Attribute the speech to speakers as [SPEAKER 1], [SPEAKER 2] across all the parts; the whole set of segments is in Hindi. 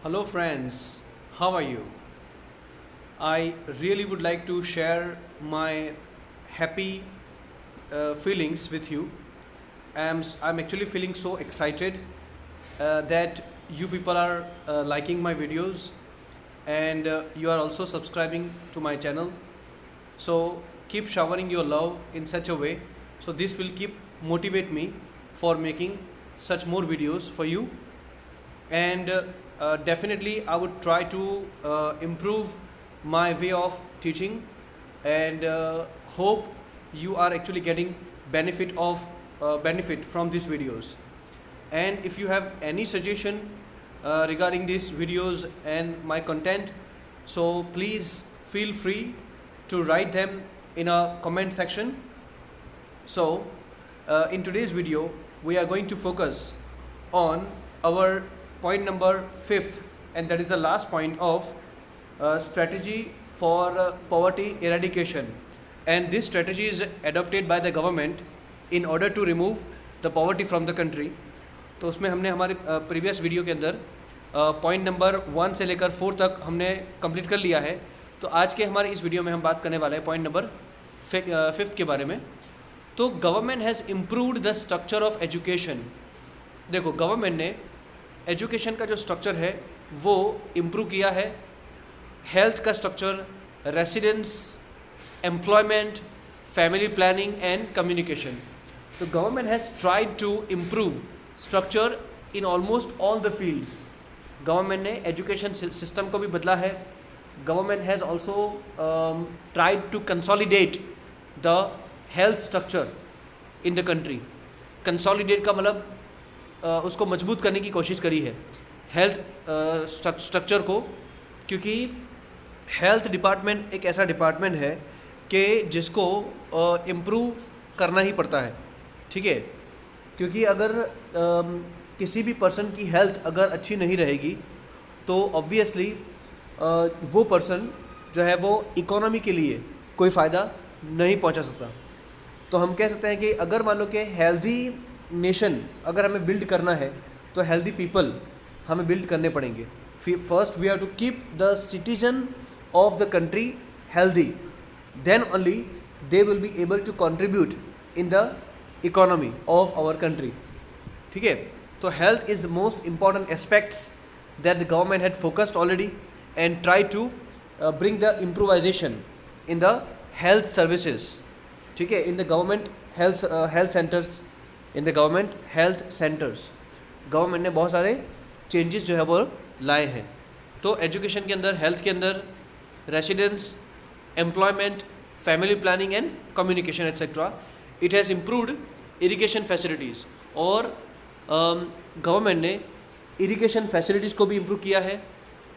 [SPEAKER 1] Hello, friends. How are you? I really would like to share my happy feelings with you. I'm actually feeling so excited that you people are liking my videos and you are also subscribing to my channel. So keep showering your love in such a way. So this will keep motivate me for making such more videos for you, and definitely I would try to improve my way of teaching, and hope you are actually getting benefit from these videos. And if you have any suggestion regarding these videos and my content, so please feel free to write them in a comment section. So in today's video we are going to focus on our point number 5th, and that is the last point of strategy for poverty eradication. And this strategy is adopted by the government in order to remove the poverty from the country. तो उसमें हमने हमारे प्रीवियस वीडियो के अंदर पॉइंट नंबर 1 से लेकर 4 तक हमने कंप्लीट कर लिया है. तो आज के हमारे इस वीडियो में हम बात करने वाले हैं पॉइंट नंबर 5 के बारे में. तो government has improved the structure of education. देखो, गवर्नमेंट ने एजुकेशन का जो स्ट्रक्चर है वो इम्प्रूव किया है. हेल्थ का structure, residence, employment, family planning and communication. तो government has tried to improve structure in almost all the fields. Government ने एजुकेशन सिस्टम को भी बदला है. Government has also tried to consolidate the health structure in the country. Consolidate का मतलब उसको मजबूत करने की कोशिश करी है हेल्थ स्ट्रक्चर को, क्योंकि हेल्थ डिपार्टमेंट एक ऐसा डिपार्टमेंट है कि जिसको इम्प्रूव करना ही पड़ता है. ठीक है, क्योंकि अगर किसी भी पर्सन की हेल्थ अगर अच्छी नहीं रहेगी तो ऑब्वियसली वो पर्सन जो है वो इकोनॉमी के लिए कोई फ़ायदा नहीं पहुंचा सकता. तो हम कह सकते हैं कि अगर मान लो कि हेल्दी नेशन अगर हमें बिल्ड करना है तो हेल्दी पीपल हमें बिल्ड करने पड़ेंगे. First we have to keep the citizen of the country healthy, then only they will be able to contribute in the economy of our country. ठीक है, तो health is the most important aspects that the government had focused already and try to bring the improvisation in the health services. ठीक है, in the government health centers, in the government health centers government ने बहुत सारे चेंजेस जो है वो लाए हैं. तो एजुकेशन के अंदर, हेल्थ के अंदर, residence, employment, family planning and communication etcetera. It has improved irrigation facilities, और गवर्नमेंट ने इरिगेशन फैसिलिटीज़ को भी इम्प्रूव किया है.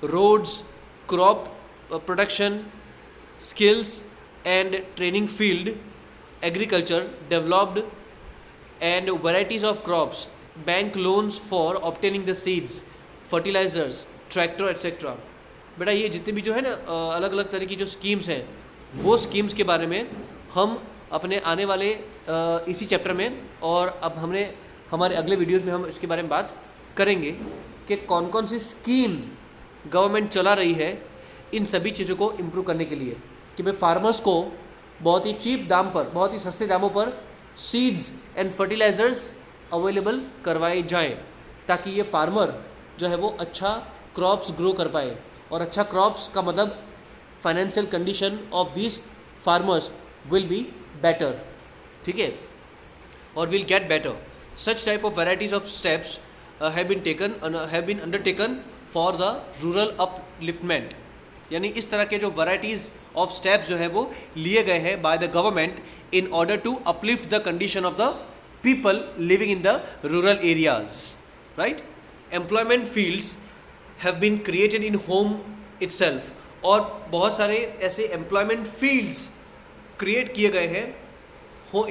[SPEAKER 1] Roads, crop production, skills and training field, agriculture developed and varieties of crops, bank loans for obtaining the seeds, fertilizers, tractor etc. बेटा ये जितने भी जो है ना अलग अलग तरह की जो स्कीम्स हैं, वो स्कीम्स के बारे में हम अपने आने वाले इसी चैप्टर में, और अब हमने हमारे अगले वीडियोस में हम इसके बारे में बात करेंगे कि कौन कौन सी स्कीम गवर्नमेंट चला रही है इन सभी चीज़ों को इम्प्रूव करने के लिए, कि भाई फार्मर्स को बहुत ही चीप दाम पर, बहुत ही सस्ते दामों पर सीड्स एंड फर्टिलाइज़र्स अवेलेबल करवाए जाएं, ताकि ये फार्मर जो है वो अच्छा क्रॉप्स ग्रो कर पाए. और अच्छा क्रॉप्स का मतलब financial condition of this farmers will be better. ठीक है, और will get better. Such type of varieties of steps have been undertaken for the rural upliftment. यानी इस तरह के जो वैराइटीज़ ऑफ स्टेप्स जो है वो लिए गए हैं by the government in order to uplift the condition of the people living in the rural areas, right? Employment fields have been created in home itself, और बहुत सारे ऐसे employment fields create किए गए हैं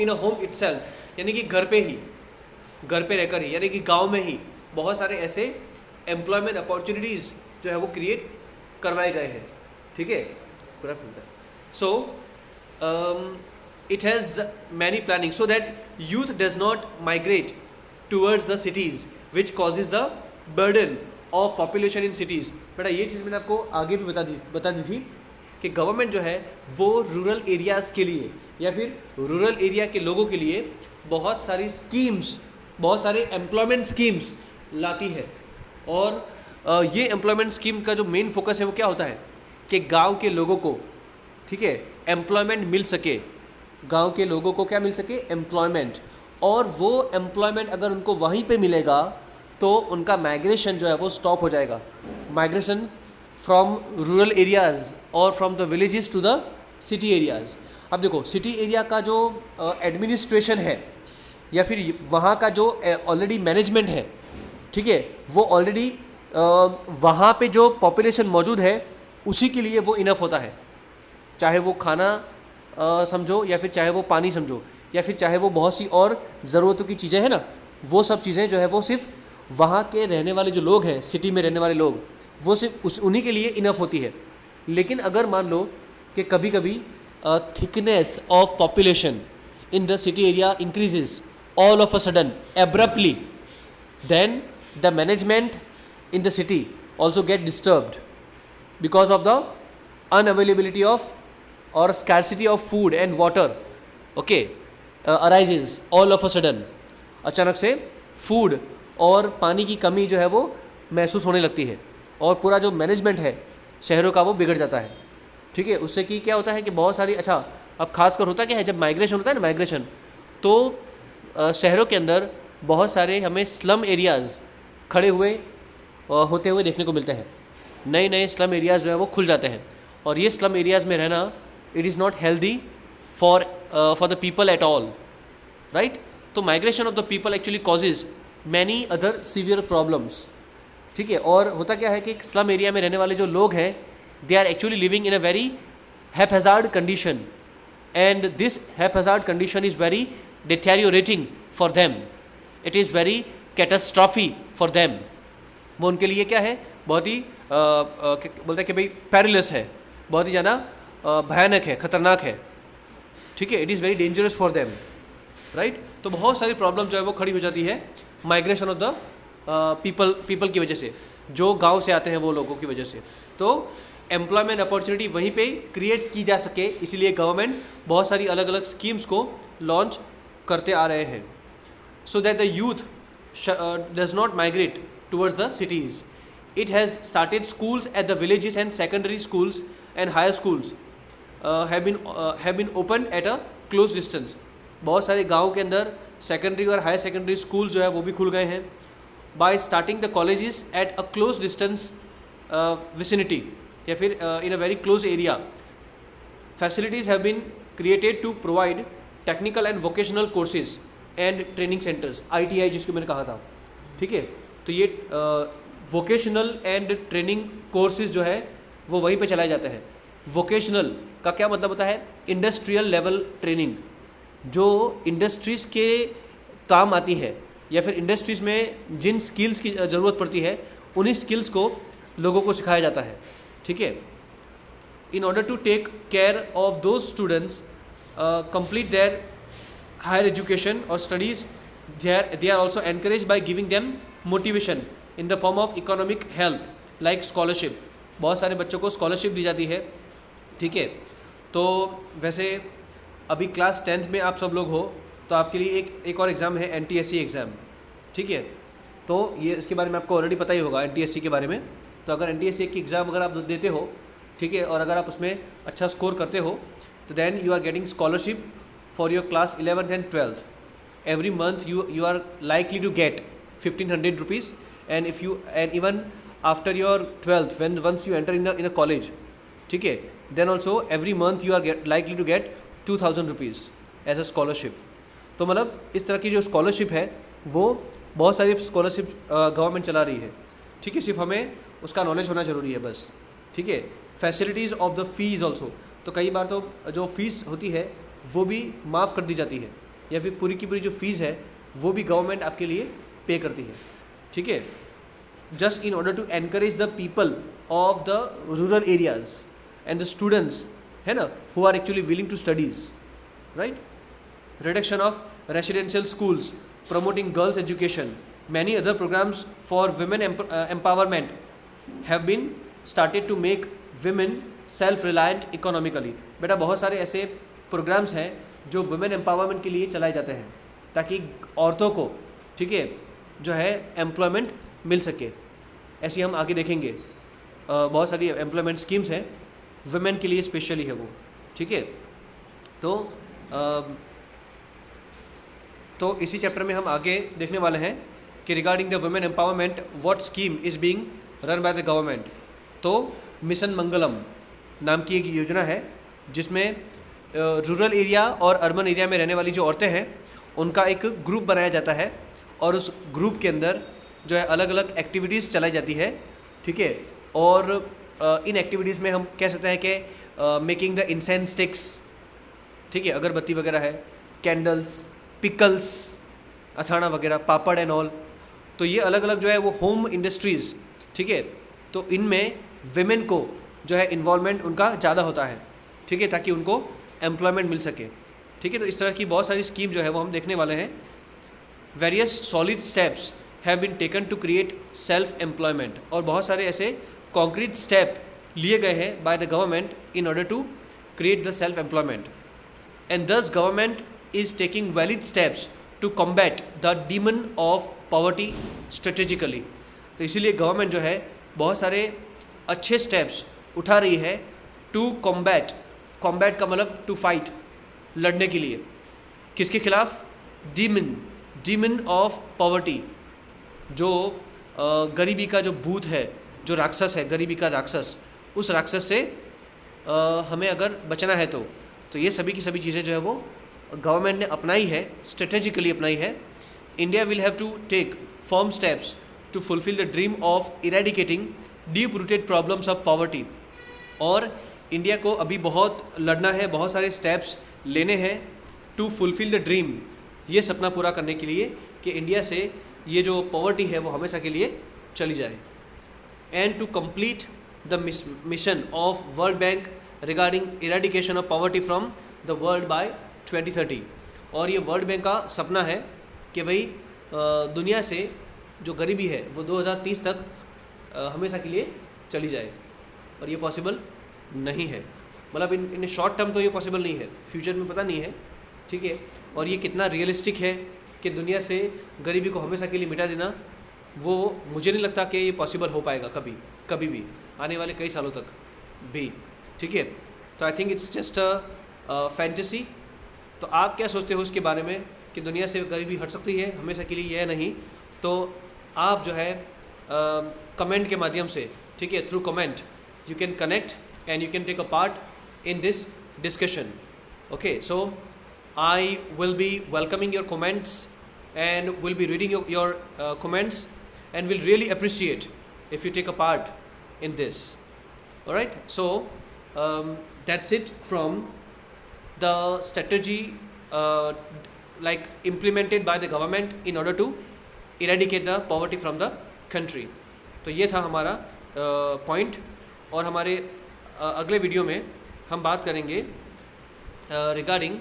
[SPEAKER 1] in a home itself, यानी कि घर पे रहकर ही, यानी कि गांव में ही बहुत सारे ऐसे employment opportunities जो है वो create करवाए गए हैं. ठीक है, पूरा so it has many planning so that youth does not migrate towards the cities, which causes the burden of population in cities. बेटा ये चीज़ मैंने आपको आगे भी बता दी थी कि गवर्नमेंट जो है वो रूरल एरियाज़ के लिए या फिर रूरल एरिया के लोगों के लिए बहुत सारी स्कीम्स, बहुत सारे एम्प्लॉयमेंट स्कीम्स लाती है। और ये एम्प्लॉयमेंट स्कीम का जो मेन फोकस है वो क्या होता है कि गांव के लोगों को, ठीक है, एम्प्लॉयमेंट मिल सके, गांव के लोगों को क्या मिल सके, एम्प्लॉयमेंट। और वो एम्प्लॉयमेंट अगर उनको वहीं पे मिलेगा तो उनका माइग्रेशन जो है वो स्टॉप हो जाएगा, माइग्रेशन फ्रॉम रूरल एरियाज़ और from the villages to the city areas. अब देखो सिटी एरिया का जो एडमिनिस्ट्रेशन है या फिर वहाँ का जो ऑलरेडी मैनेजमेंट है, ठीक है, वो ऑलरेडी वहाँ पे जो पॉपुलेशन मौजूद है उसी के लिए वो इनफ होता है, चाहे वो खाना समझो या फिर चाहे वो पानी समझो या फिर चाहे वो बहुत सी और ज़रूरतों की चीज़ें हैं ना, वो सब चीज़ें जो है वो सिर्फ वहाँ के रहने वाले जो लोग हैं, सिटी में रहने वाले लोग, वो सिर्फ उन्हीं के लिए इनफ होती है। लेकिन अगर मान लो कि कभी कभी thickness of population in the city area increases all of a sudden abruptly, then the management in the city also get disturbed because of the unavailability of or scarcity of food and water, okay, arises all of a sudden। अचानक से फूड और पानी की कमी जो है वो महसूस होने लगती है और पूरा जो मैनेजमेंट है शहरों का वो बिगड़ जाता है, ठीक है। उससे कि क्या होता है कि बहुत सारी, अच्छा अब खासकर होता क्या है जब माइग्रेशन होता है ना, माइग्रेशन, तो शहरों के अंदर बहुत सारे हमें स्लम एरियाज़ खड़े हुए होते हुए देखने को मिलते हैं। नए नए स्लम एरियाज़ जो है वो खुल जाते हैं और ये स्लम एरियाज़ में रहना it is not healthy for the people at all, right. तो migration of the people actually causes many other severe problems, ठीक है। और होता क्या है कि स्लम एरिया में रहने वाले जो लोग हैं they are actually living in a very haphazard condition and this haphazard condition is very deteriorating for them, it is very catastrophe for them. वो उनके लिए क्या है, बहुत ही बोलते हैं कि भाई पैरिलस है, बहुत ही ज़्यादा भयानक है, ख़तरनाक है, ठीक है। It is very dangerous for them, right. तो बहुत सारी प्रॉब्लम जो है वो खड़ी हो जाती है माइग्रेशन ऑफ द पीपल की वजह से, जो गांव से आते हैं वो लोगों की वजह से। तो एम्प्लॉयमेंट अपॉर्चुनिटी वहीं पे क्रिएट की जा सके, इसीलिए गवर्नमेंट बहुत सारी अलग अलग स्कीम्स को लॉन्च करते आ रहे हैं, so that the youth does not migrate towards the cities. It has started schools at the villages and secondary schools and higher schools have been opened at a close distance. बहुत सारे गाँव के अंदर सेकेंडरी और हायर सेकेंडरी स्कूल जो है वो भी खुल गए हैं। By starting the colleges at a close distance vicinity या फिर in a very close area, facilities have been created to provide technical and vocational courses and training centres, ITI जिसको मैंने कहा था, ठीक है। तो ये वोकेशनल एंड ट्रेनिंग कोर्सेज जो है वो वहीं पे चलाए जाते हैं। वोकेशनल का क्या मतलब होता है, इंडस्ट्रियल लेवल ट्रेनिंग, जो इंडस्ट्रीज़ के काम आती है या फिर इंडस्ट्रीज़ में जिन स्किल्स की ज़रूरत पड़ती है उन्हीं स्किल्स को लोगों को सिखाया जाता है, ठीक है। In order to take care of those students complete their higher education or studies, they are also encouraged by giving them motivation in the form of economic help like scholarship। बहुत सारे बच्चों को स्कॉलरशिप दी जाती है, ठीक है। तो वैसे अभी क्लास 10th में आप सब लोग हो तो आपके लिए एक और एग्ज़ाम है NTSC एग्ज़ाम, ठीक है। तो ये इसके बारे में आपको ऑलरेडी पता ही होगा NTSC के बारे में। तो अगर NTSC की एग्ज़ाम अगर आप देते हो, ठीक है, और अगर आप उसमें अच्छा स्कोर करते हो तो then you are getting scholarship for your class 11th and 12th. Every month you are likely to get 1500 rupees, and if you and even after your 12th, once you enter in a college, ठीक है, then also every month you are likely to get 2000 rupees as a scholarship। तो मतलब इस तरह की जो स्कॉलरशिप है वो बहुत सारी स्कॉलरशिप गवर्नमेंट चला रही है, ठीक है। सिर्फ हमें उसका नॉलेज होना ज़रूरी है बस, ठीक है। Facilities of the fees also, तो कई बार तो जो फ़ीस होती है वो भी माफ़ कर दी जाती है या फिर पूरी की पूरी जो फ़ीस है वो भी गवर्नमेंट आपके लिए पे करती है, ठीक है। Just in order to encourage the people of the rural areas and the students, है ना, who are actually willing to studies, right. Reduction of residential schools, promoting girls education, many other programs for women empowerment have been started to make women self reliant economically. बेटा बहुत सारे ऐसे प्रोग्राम्स हैं जो वुमेन एम्पावरमेंट के लिए चलाए जाते हैं ताकि औरतों को, ठीक है, जो है एम्प्लॉयमेंट मिल सके. ऐसी हम आगे देखेंगे. बहुत सारी एम्प्लॉयमेंट स्कीम्स हैं वुमेन के लिए स्पेशली है वो, ठीक है. तो इसी चैप्टर में हम आगे देखने वाले हैं कि regarding the women empowerment what scheme is being run by the government. तो मिशन मंगलम नाम की एक योजना है जिसमें रूरल एरिया और अर्बन एरिया में रहने वाली जो औरतें हैं उनका एक ग्रुप बनाया जाता है और उस ग्रुप के अंदर जो है अलग अलग एक्टिविटीज़ चलाई जाती है, ठीक है. और इन एक्टिविटीज़ में हम कह सकते हैं कि मेकिंग द इंसेंस स्टिक्स, ठीक है, अगरबत्ती वगैरह है, कैंडल्स, पिकल्स, अथाना वगैरह, पापड़ एंड ऑल. तो ये अलग अलग जो है वो होम इंडस्ट्रीज़, ठीक है. तो इनमें विमेन को जो है इन्वॉल्वमेंट उनका ज़्यादा होता है, ठीक है, ताकि उनको एम्प्लॉयमेंट मिल सके, ठीक है. तो इस तरह की बहुत सारी स्कीम जो है वो हम देखने वाले हैं. Various solid steps have been taken to create self employment. और बहुत सारे ऐसे कॉन्क्रीट स्टेप लिए गए हैं by the government in order to create the self employment. And thus government is taking valid steps to combat the demon of poverty strategically. तो इसीलिए गवर्नमेंट जो है बहुत सारे अच्छे स्टेप्स उठा रही है टू कॉम्बैट का मतलब टू फाइट, लड़ने के लिए. किसके खिलाफ? Demon of poverty. जो गरीबी का जो भूत है, जो राक्षस है, गरीबी का राक्षस, उस राक्षस से हमें अगर बचना है तो ये सभी की सभी चीज़ें जो है वो गवर्नमेंट ने अपनाई है, स्ट्रेटेजिकली अपनाई है. India will have to take firm steps to fulfil the dream of eradicating deep rooted problems of poverty. और इंडिया को अभी बहुत लड़ना है, बहुत सारे स्टेप्स लेने हैं टू फुलफिल द ड्रीम, ये सपना पूरा करने के लिए कि इंडिया से ये जो पॉवर्टी है वो हमेशा के लिए चली जाए. And to complete the mission of World Bank regarding eradication of poverty from the world by 2030. और ये वर्ल्ड बैंक का सपना है कि भाई दुनिया से जो गरीबी है वो 2030 तक हमेशा के लिए चली जाए. और ये पॉसिबल नहीं है, मतलब इन शॉर्ट टर्म तो ये पॉसिबल नहीं है, फ्यूचर में पता नहीं है, ठीक है. और ये कितना रियलिस्टिक है कि दुनिया से गरीबी को हमेशा के लिए मिटा देना, वो मुझे नहीं लगता कि ये पॉसिबल हो पाएगा कभी भी आने वाले कई सालों तक भी, ठीक है. तो I think it's just a fantasy. तो आप क्या सोचते हो उसके बारे में कि दुनिया से गरीबी हट सकती है हमेशा के लिए या नहीं? तो आप जो है कमेंट के माध्यम से, ठीक है, through comment you can connect and you can take a part in this discussion. Okay, so I will be welcoming your comments and will be reading your comments and will really appreciate if you take a part in this. All right, so that's it from the strategy like implemented by the government in order to eradicate the poverty from the country. तो ये था हमारा पॉइंट. और हमारे अगले वीडियो में हम बात करेंगे regarding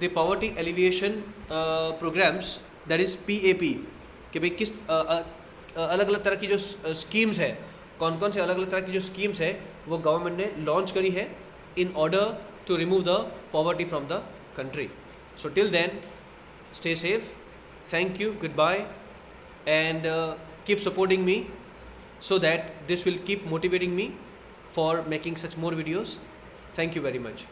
[SPEAKER 1] the poverty alleviation programmes, that is PAP, कि भाई किस अलग अलग तरह की जो स्कीम्स है, कौन कौन से अलग अलग तरह की जो स्कीम्स है वो गवर्नमेंट ने लॉन्च करी है in order to remove the poverty from the country. So till then, stay safe. Thank you. Goodbye. And keep supporting me so that this will keep motivating me for making such more videos. Thank you very much.